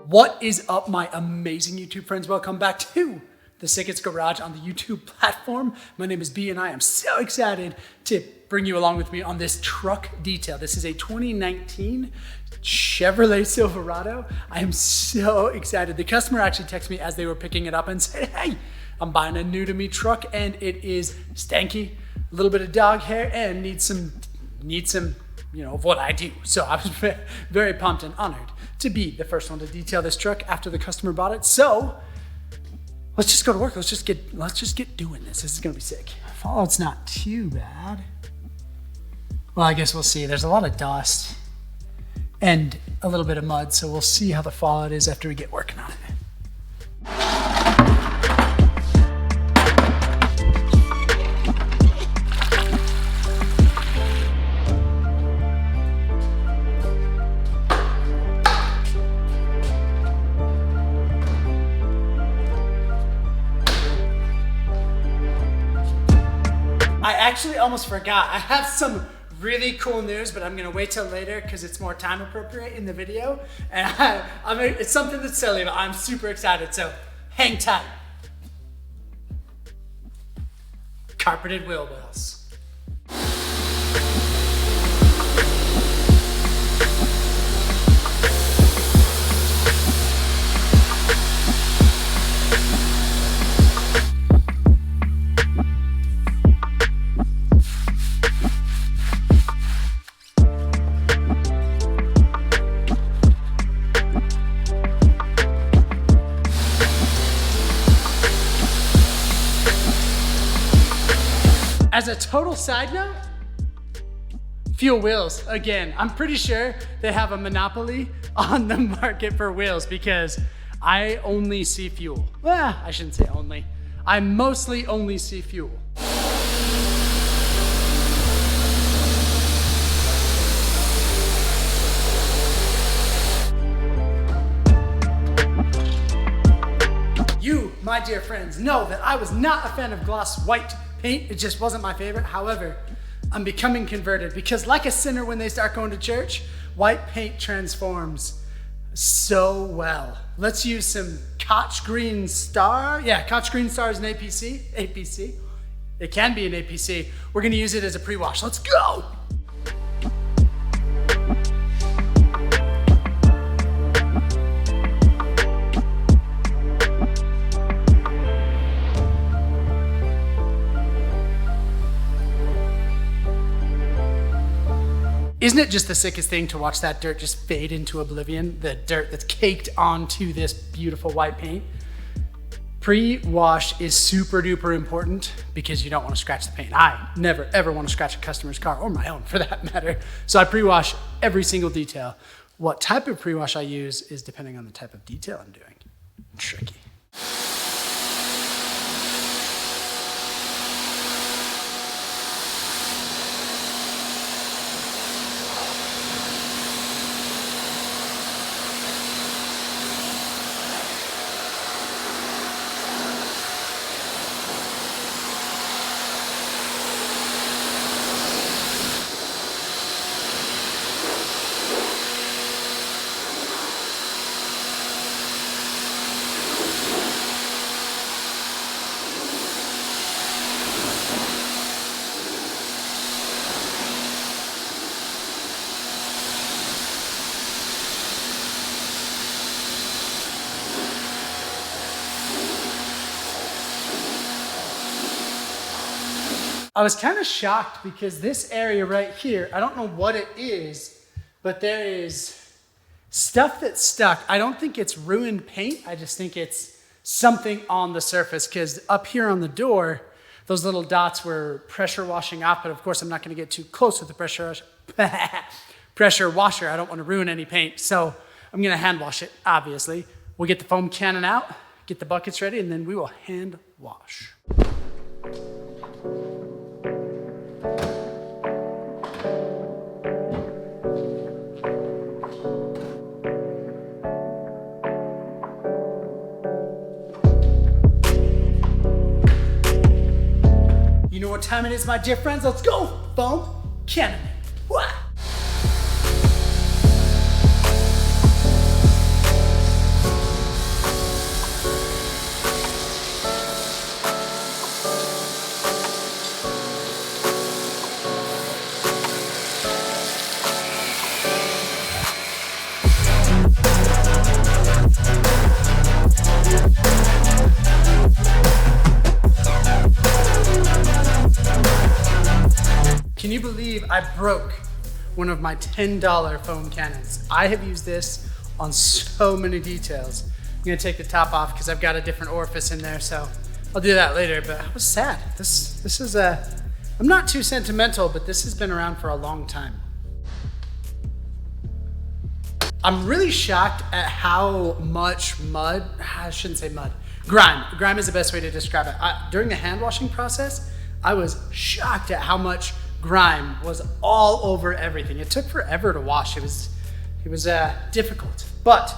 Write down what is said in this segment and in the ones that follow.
What is up, my amazing YouTube friends? Welcome back to the Sickest Garage on the YouTube platform. My name is B and I am so excited to bring you along with me on this truck detail. This is a 2019 Chevrolet Silverado. I am so excited. The customer actually texted me as they were picking it up and said, hey, I'm buying a new to me truck and it is stanky, a little bit of dog hair and needs some, of what I do. So I was very pumped and honored to be the first one to detail this truck after the customer bought it. So let's just go to work. Let's just get doing this. This is gonna be sick. Fallout's not too bad. Well, I guess we'll see. There's a lot of dust and a little bit of mud, so we'll see how the fallout is after we get working on it. I actually almost forgot. I have some really cool news, but I'm gonna wait till later because it's more time appropriate in the video. And it's something that's silly, but I'm super excited, so hang tight. Carpeted wheel wells. As a total side note, fuel wheels, again, I'm pretty sure they have a monopoly on the market for wheels because I only see fuel. Well, I shouldn't say only. I mostly only see fuel. You, my dear friends, know that I was not a fan of gloss white paint. It just wasn't my favorite. However, I'm becoming converted because like a sinner when they start going to church, white paint transforms so well. Let's use some Koch Green Star. Yeah, Koch Green Star is an APC. It can be an APC. We're gonna use it as a pre-wash. Let's go. Isn't it just the sickest thing to watch that dirt just fade into oblivion? The dirt that's caked onto this beautiful white paint. Pre-wash is super duper important because you don't want to scratch the paint. I never ever want to scratch a customer's car or my own for that matter. So I pre-wash every single detail. What type of pre-wash I use is depending on the type of detail I'm doing. Tricky. I was kind of shocked because this area right here, I don't know what it is, but there is stuff that's stuck. I don't think it's ruined paint. I just think it's something on the surface because up here on the door, those little dots were pressure washing off, but of course I'm not gonna get too close with the pressure washer. I don't want to ruin any paint, so I'm gonna hand wash it, obviously. We'll get the foam cannon out, get the buckets ready, and then we will hand wash. You know what time it is, my dear friends? Let's go! Foam cannon. Wah! can you believe I broke one of my $10 foam cannons? I have used this on so many details. I'm gonna take the top off because I've got a different orifice in there, so I'll do that later, but I was sad. This is I'm not too sentimental, but this has been around for a long time. I'm really shocked at how much mud, I shouldn't say mud, grime is the best way to describe it. During the hand washing process, I was shocked at how much grime was all over everything. It took forever to wash. It was difficult, but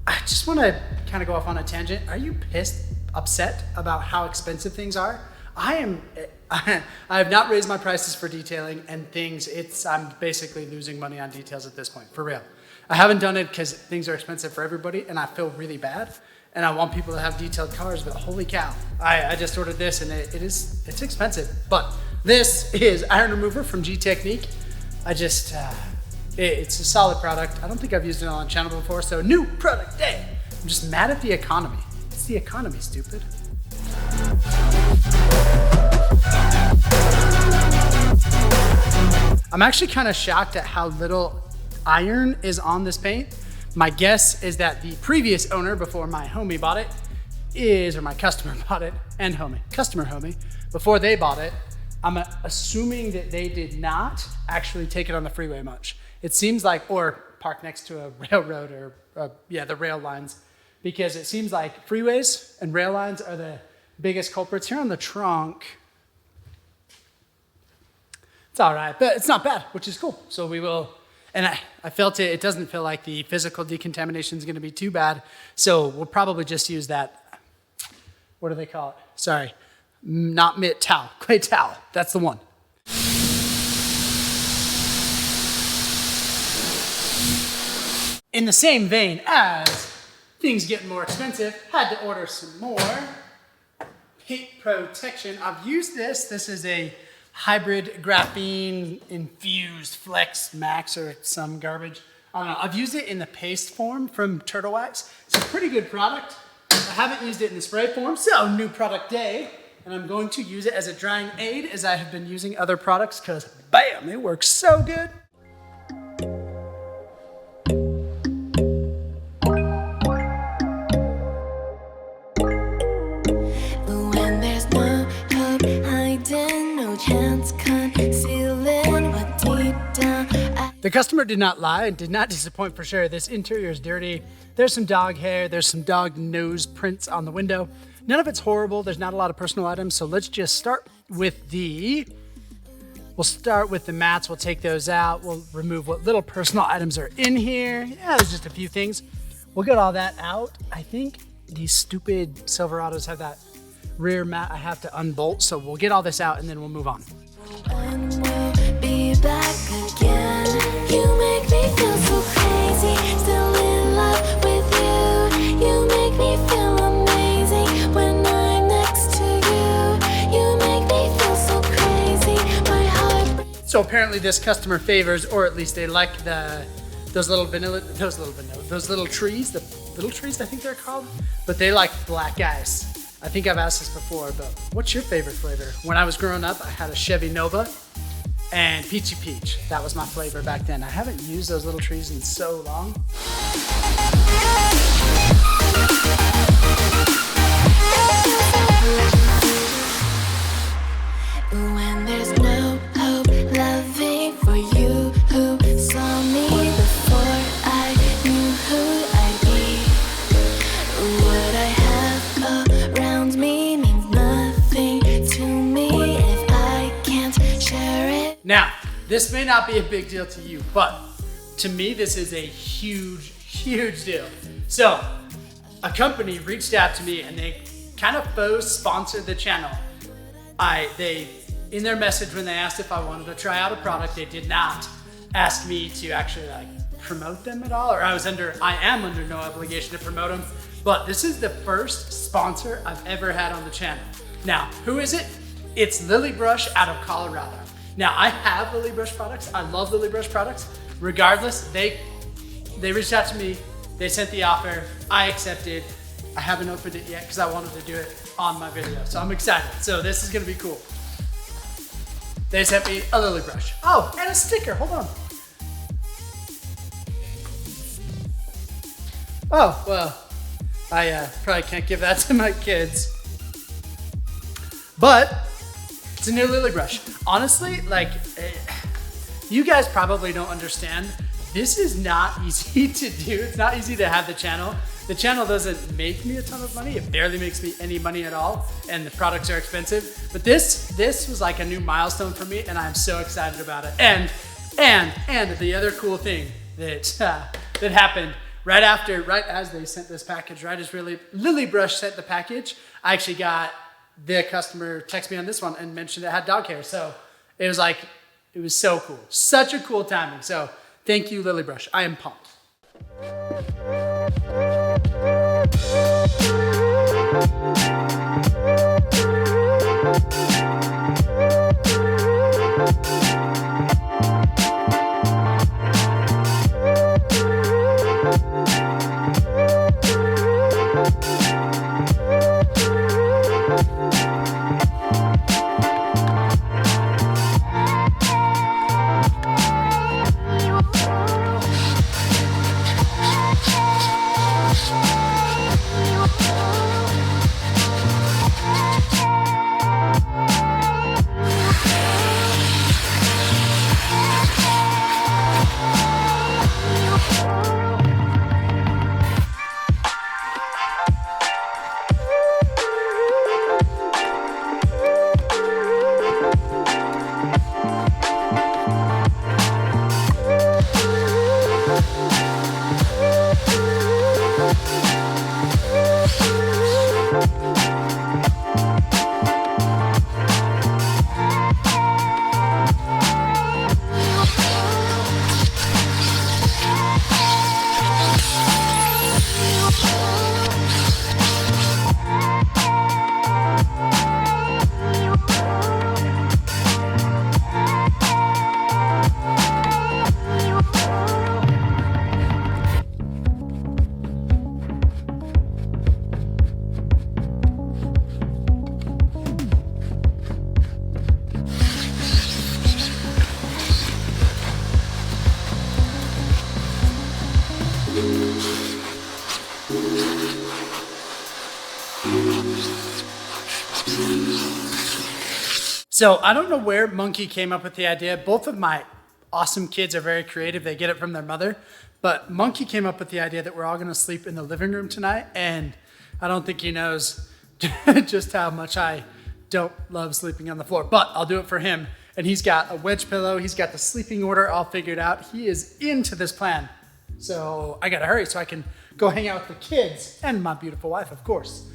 I just want to kind of go off on a tangent. Are you upset about how expensive things are? I have not raised my prices for detailing and things. I'm basically losing money on details at this point, for real. I haven't done it because things are expensive for everybody and I feel really bad and I want people to have detailed cars, but holy cow. I just ordered this and it's expensive, but this is iron remover from G-Technique. It's a solid product. I don't think I've used it on the channel before, so new product day. I'm just mad at the economy. It's the economy, stupid. I'm actually kind of shocked at how little iron is on this paint. My guess is that the previous owner, before my homie bought it, or my customer bought it, and customer homie, before they bought it, I'm assuming that they did not actually take it on the freeway much. It seems like, or park next to a railroad or the rail lines, because it seems like freeways and rail lines are the biggest culprits. Here on the trunk, it's all right, but it's not bad, which is cool. So we will, and I felt it doesn't feel like the physical decontamination is gonna be too bad. So we'll probably just use that, what do they call it? Sorry, not mitt, towel, clay towel, that's the one. In the same vein as things getting more expensive, had to order some more paint protection. I've used this. This is a hybrid graphene infused Flex Max or some garbage. I don't know. I've used it in the paste form from Turtle Wax. It's a pretty good product. I haven't used it in the spray form, so new product day. And I'm going to use it as a drying aid as I have been using other products because bam, it works so good. The customer did not lie and did not disappoint for sure. This interior is dirty. There's some dog hair. There's some dog nose prints on the window. None of it's horrible. There's not a lot of personal items. So let's just start with we'll start with the mats. We'll take those out. We'll remove what little personal items are in here. Yeah, there's just a few things. We'll get all that out. I think these stupid Silverados have that rear mat I have to unbolt. So we'll get all this out and then we'll move on. And we'll be back again. You make me feel so crazy. Still in love with you. You make me feel amazing when I'm next to you. You make me feel so crazy. My heart. So apparently this customer favors, or at least they like those little trees, the little trees I think they're called, but they like black ice. I think I've asked this before, but what's your favorite flavor? When I was growing up, I had a Chevy Nova and Peachy Peach. That was my flavor back then. I haven't used those little trees in so long. When there's no hope, loving for you who saw me before I knew who I'd be. What I have around me means nothing to me if I can't share it. Now, this may not be a big deal to you, but to me, this is a huge, huge deal. So, a company reached out to me and they kind of faux sponsored the channel. In their message when they asked if I wanted to try out a product, they did not ask me to actually promote them at all, or I am under no obligation to promote them, but this is the first sponsor I've ever had on the channel. Now, who is it? It's Lily Brush out of Colorado. Now, I have Lily Brush products. I love Lily Brush products. Regardless, they reached out to me. They sent the offer. I accepted. I haven't opened it yet because I wanted to do it on my video. So I'm excited. So this is gonna be cool. they sent me a lily brush. Oh, and a sticker, hold on. Oh, well, I probably can't give that to my kids. But it's a new lily brush. Honestly, like, you guys probably don't understand. This is not easy to do. It's not easy to have the channel. The channel doesn't make me a ton of money. It barely makes me any money at all, and the products are expensive. But this was like a new milestone for me, and I'm so excited about it. And the other cool thing that that happened right as they sent this package, right as Lily Brush sent the package, I actually got the customer text me on this one and mentioned it had dog hair. So it was so cool. Such a cool timing. So thank you, Lily Brush. I am pumped. So I don't know where Monkey came up with the idea. Both of my awesome kids are very creative. They get it from their mother. But Monkey came up with the idea that we're all going to sleep in the living room tonight. And I don't think he knows just how much I don't love sleeping on the floor. But I'll do it for him. And he's got a wedge pillow. He's got the sleeping order all figured out. He is into this plan. So I got to hurry so I can go hang out with the kids and my beautiful wife, of course.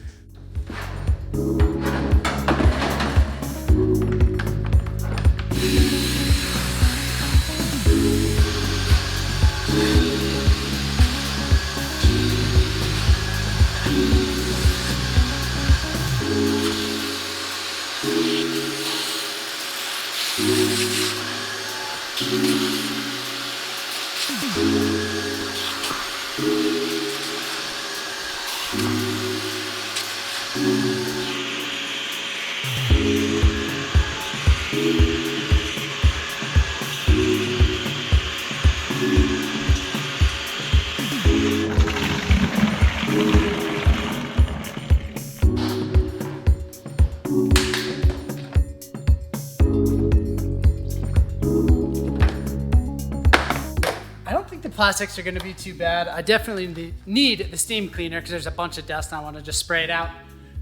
Plastics are going to be too bad. I definitely need the steam cleaner because there's a bunch of dust and I want to just spray it out.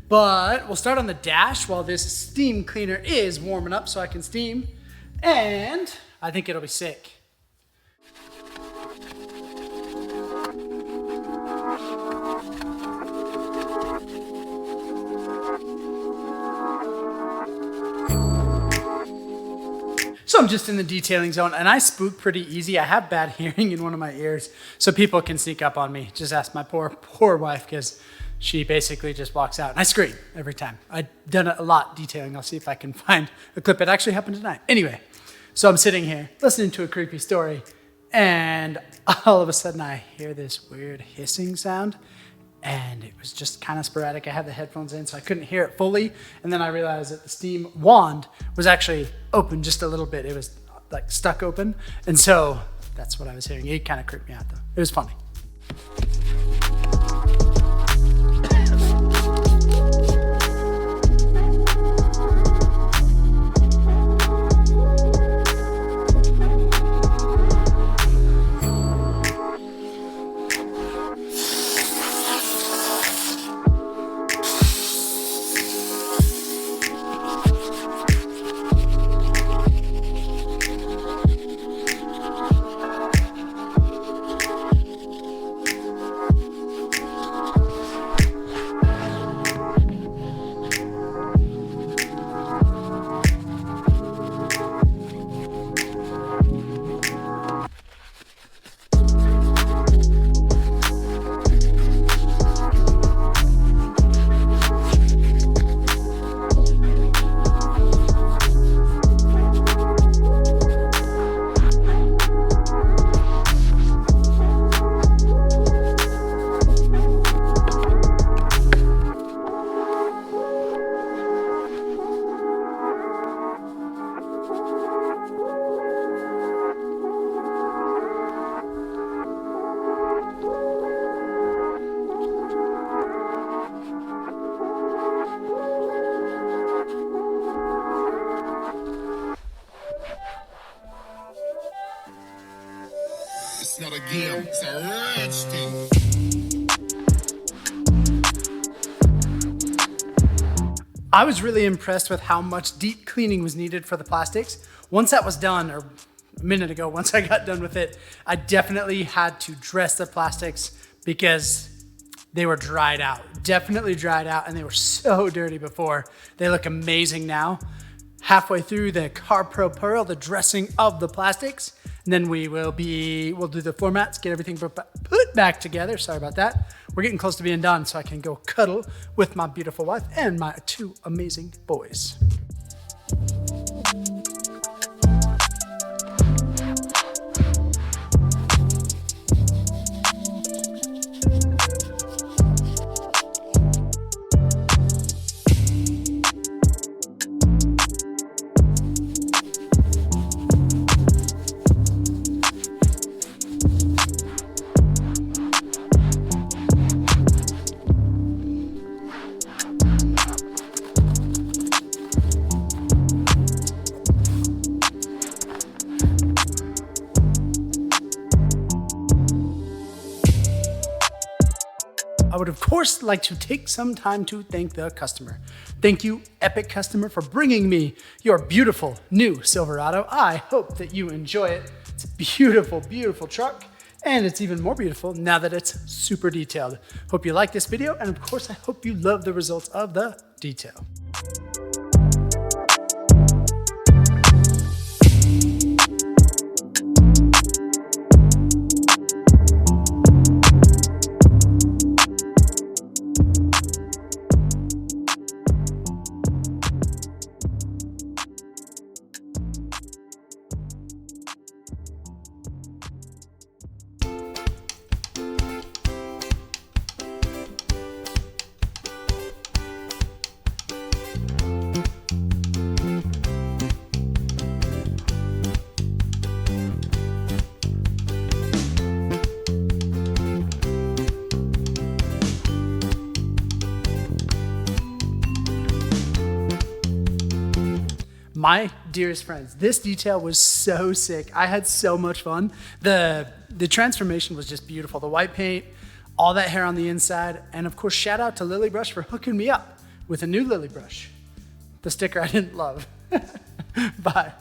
But we'll start on the dash while this steam cleaner is warming up so I can steam. And I think it'll be sick. So I'm just in the detailing zone and I spook pretty easy. I have bad hearing in one of my ears, so people can sneak up on me. Just ask my poor wife because she basically just walks out and I scream every time. I've done it a lot detailing. I'll see if I can find a clip. It actually happened tonight. Anyway, so I'm sitting here listening to a creepy story and all of a sudden I hear this weird hissing sound and it was just kind of sporadic. I had the headphones in, so I couldn't hear it fully. And then I realized that the steam wand was actually open just a little bit. It was like stuck open. And so that's what I was hearing. It kind of creeped me out though. It was funny. It's not a game, it's a rich thing. I was really impressed with how much deep cleaning was needed for the plastics. Once that was done, or a minute ago, once I got done with it, I definitely had to dress the plastics because they were dried out, definitely dried out, and they were so dirty before. They look amazing now. Halfway through the CarPro Pearl, the dressing of the plastics, and then we'll do the floor mats, get everything put back together. Sorry about that. We're getting close to being done, so I can go cuddle with my beautiful wife and my two amazing boys. I would of course like to take some time to thank the customer. Thank you, epic customer, for bringing me your beautiful new Silverado. I hope that you enjoy it. It's a beautiful, beautiful truck, and it's even more beautiful now that it's super detailed. Hope you like this video, and of course I hope you love the results of the detail. My dearest friends, this detail was so sick. I had so much fun. The transformation was just beautiful. The white paint, all that hair on the inside, and of course, shout out to Lily Brush for hooking me up with a new Lily Brush. The sticker I didn't love. Bye.